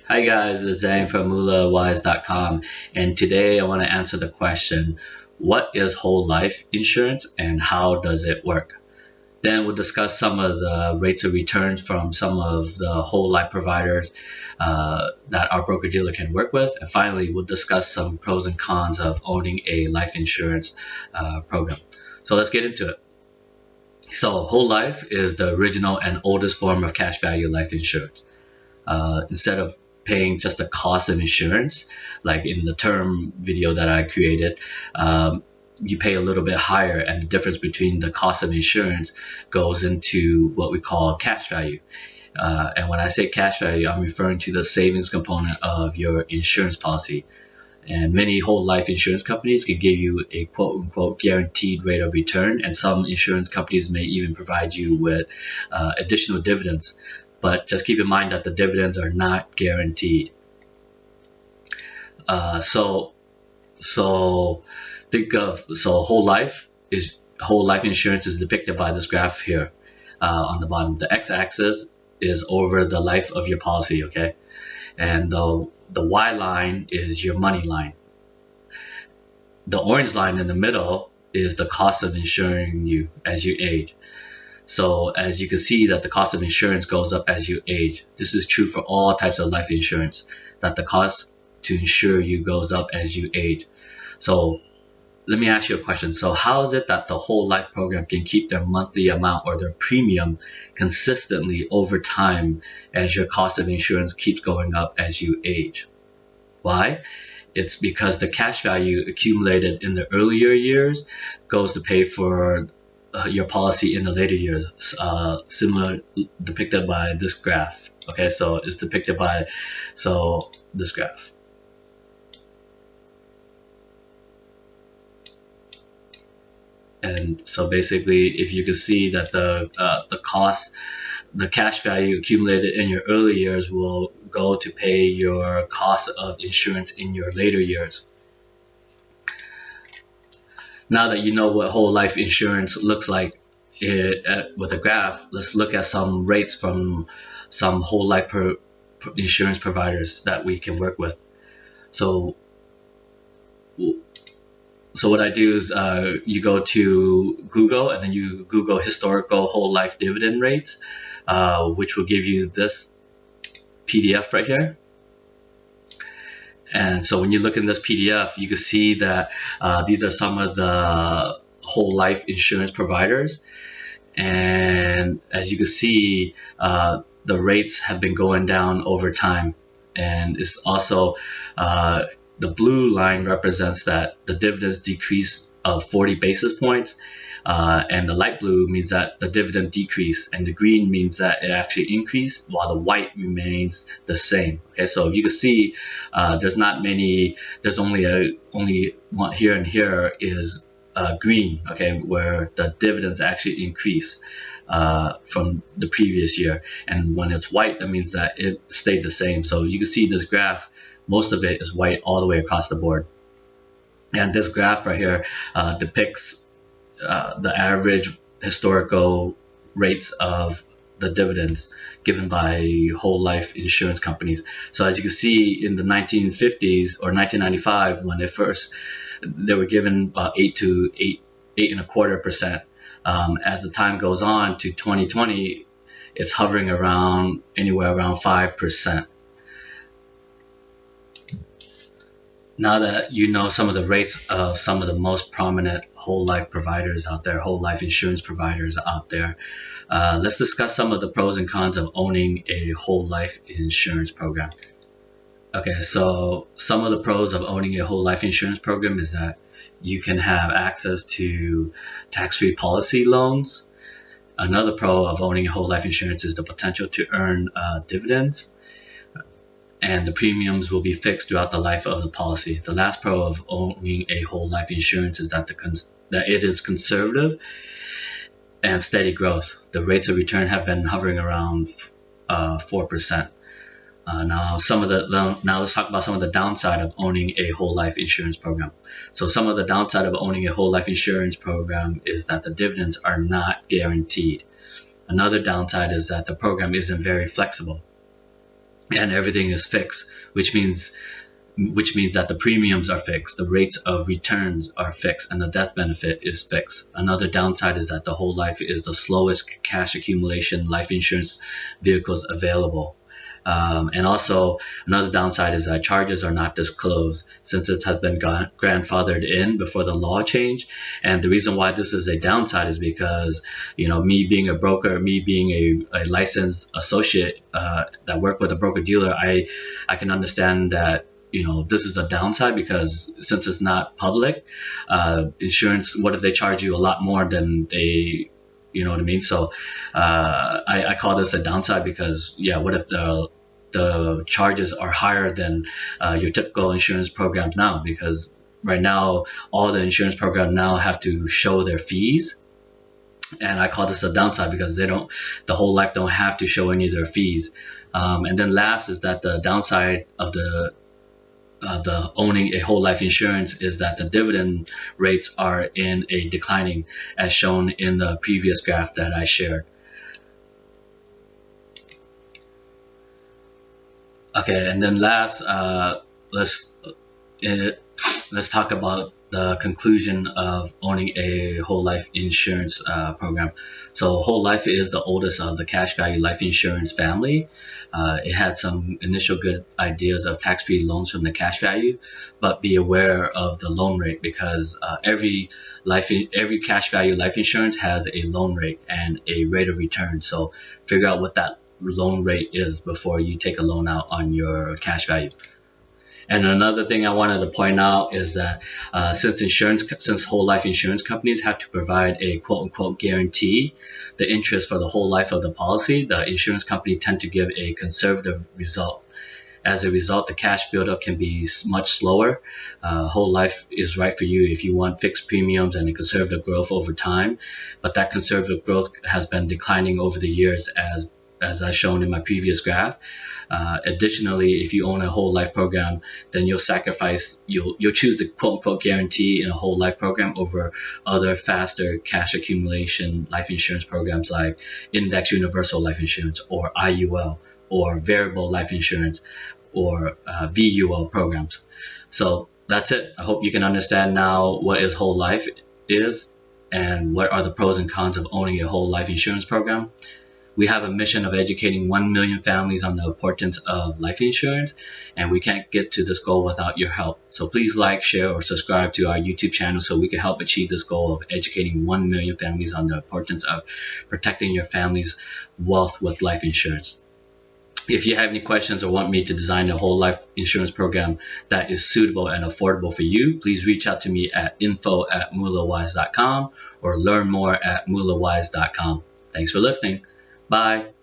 Hi guys, it's Zane from Moolahwise.com, and today I want to answer the question, what is whole life insurance and how does it work? Then we'll discuss some of the rates of returns from some of the whole life providers that our broker dealer can work with. And finally, we'll discuss some pros and cons of owning a life insurance program. So let's get into it. So whole life is the original and oldest form of cash value life insurance. Instead of paying just the cost of insurance, like in the term video that I created, you pay a little bit higher, and the difference between the cost of insurance goes into what we call cash value. And when I say cash value, I'm referring to the savings component of your insurance policy. And many whole life insurance companies can give you a quote unquote guaranteed rate of return, and some insurance companies may even provide you with additional dividends. But just keep in mind that the dividends are not guaranteed. Uh, so so think of whole life insurance is depicted by this graph here on the bottom. The x-axis is over the life of your policy, okay, and the y line is your money line. The orange line in the middle is the cost of insuring you as you age. So as you can see that the cost of insurance goes up as you age. This is true for all types of life insurance, that the cost to insure you goes up as you age. So let me ask you a question. So how is it that the whole life program can keep their monthly amount or their premium consistently over time as your cost of insurance keeps going up as you age? Why? It's because the cash value accumulated in the earlier years goes to pay for your policy in the later years, similar depicted by this graph. Okay, so it's depicted by this graph. And so basically, if you can see that the cash value accumulated in your early years will go to pay your cost of insurance in your later years. Now that you know what whole life insurance looks like with the graph, let's look at some rates from some whole life insurance providers that we can work with. So what I do is you go to Google and then you Google historical whole life dividend rates, which will give you this PDF right here. And so when you look in this PDF, you can see that these are some of the whole life insurance providers. And as you can see, the rates have been going down over time. And it's also the blue line represents that the dividends decrease of 40 basis points. And the light blue means that the dividend decrease, and the green means that it actually increased, while the white remains the same. Okay, so you can see there's not many. There's only one here, and here is green. Okay, where the dividends actually increase from the previous year, and when it's white, that means that it stayed the same. So you can see this graph. Most of it is white all the way across the board, and this graph right here depicts the average historical rates of the dividends given by whole life insurance companies. So as you can see, in the 1950s or 1995, when they were given about 8.25%. As the time goes on to 2020, it's hovering around anywhere around 5%. Now that you know some of the rates of some of the most prominent whole life providers out there, whole life insurance providers out there, let's discuss some of the pros and cons of owning a whole life insurance program. Okay, so some of the pros of owning a whole life insurance program is that you can have access to tax-free policy loans. Another pro of owning a whole life insurance is the potential to earn dividends, and the premiums will be fixed throughout the life of the policy. The last pro of owning a whole life insurance is that it is conservative and steady growth. The rates of return have been hovering around 4%. Now let's talk about some of the downside of owning a whole life insurance program. So some of the downside of owning a whole life insurance program is that the dividends are not guaranteed. Another downside is that the program isn't very flexible. and everything is fixed, which means that the premiums are fixed, the rates of returns are fixed, and the death benefit is fixed. Another downside is that the whole life is the slowest cash accumulation life insurance vehicles available. And also, another downside is that charges are not disclosed since it has been grandfathered in before the law change. And the reason why this is a downside is because, me being a broker, me being a licensed associate that work with a broker dealer, I can understand that this is a downside because since it's not public, insurance, what if they charge you a lot more than they, you know what I mean? So I call this a downside because, yeah, what if the charges are higher than your typical insurance programs now? Because right now, all the insurance programs now have to show their fees. And I call this a downside because the whole life don't have to show any of their fees. And then last is that the downside of the owning a whole life insurance is that the dividend rates are in a declining, as shown in the previous graph that I shared. Okay, and then last, let's talk about the conclusion of owning a whole life insurance program. So whole life is the oldest of the cash value life insurance family. It had some initial good ideas of tax-free loans from the cash value, but be aware of the loan rate because every cash value life insurance has a loan rate and a rate of return. So figure out what that loan rate is before you take a loan out on your cash value. And another thing I wanted to point out is that since whole life insurance companies have to provide a quote unquote guarantee the interest for the whole life of the policy, the insurance company tend to give a conservative result. As a result, the cash buildup can be much slower. Whole life is right for you if you want fixed premiums and a conservative growth over time, but that conservative growth has been declining over the years as I shown in my previous graph. Additionally, if you own a whole life program, then you'll choose the quote unquote guarantee in a whole life program over other faster cash accumulation life insurance programs like index universal life insurance or IUL or variable life insurance or VUL programs. So that's it. I hope you can understand now what is whole life is and what are the pros and cons of owning a whole life insurance program. We have a mission of educating 1 million families on the importance of life insurance, and we can't get to this goal without your help. So please like, share, or subscribe to our YouTube channel so we can help achieve this goal of educating 1 million families on the importance of protecting your family's wealth with life insurance. If you have any questions or want me to design a whole life insurance program that is suitable and affordable for you, please reach out to me at info@moolahwise.com or learn more at moolahwise.com. Thanks for listening. Bye.